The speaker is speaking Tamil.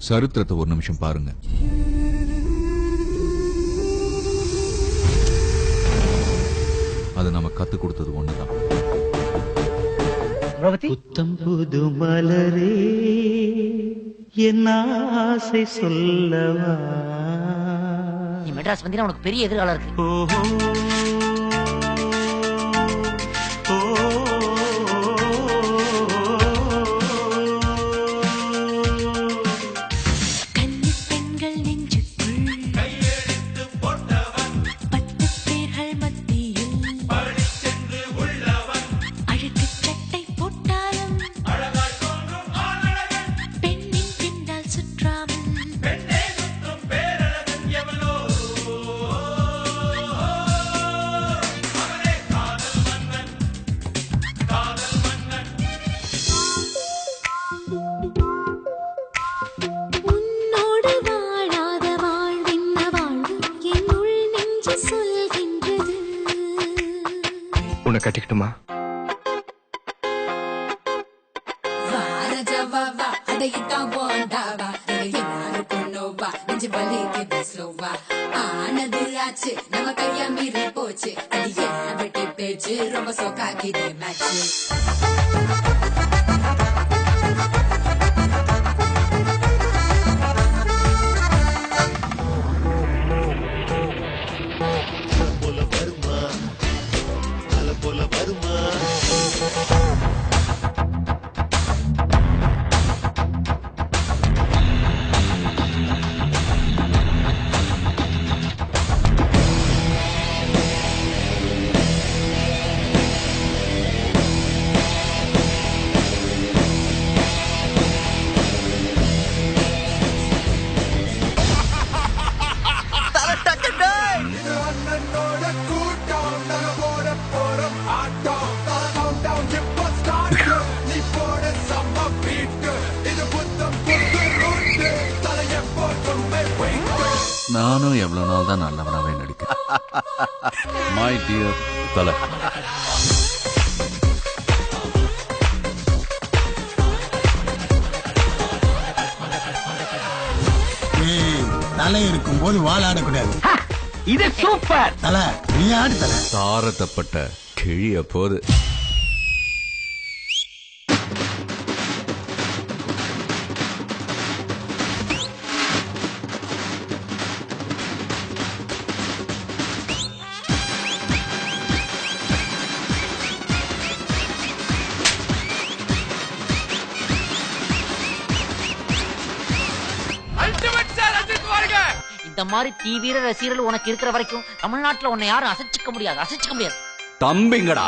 சரித்திரத்தை ஒரு நிமிஷம் பாருங்க. அது நம்ம கத்து கொடுத்தது ஒண்ணுதான். புத்தம் புது மலரே என் ஆசை சொல்லவா. நீ மெட்ராஸ் வந்தீங்கன்னா உனக்கு பெரிய எதிர்காலம் இருக்கு. உன்னை கட்டிக்கிட்டுமா? நம்ம கையா மீறி போச்சு. அடியே வெட்டி பேச்சு ரொம்ப சோக்காக்கிது மேட்ச். நானும் எவ்வளவு நாள் தான் நல்லவனாவே நடிக்கிறேன். மை டியர் தல. தலை இருக்கும் போது வாழாடக்கூடாது. இது சூப்பர். தல நீ ஆடு தல. தாரத்தப்பட்ட கிழிய போது இந்த மாதிரி தீவிர ரசிகர்கள் உனக்கு இருக்கிற வரைக்கும் தமிழ்நாட்டுல உன்னை யாரும் அசைச்சிக்க முடியாது. தம்பிங்கடா.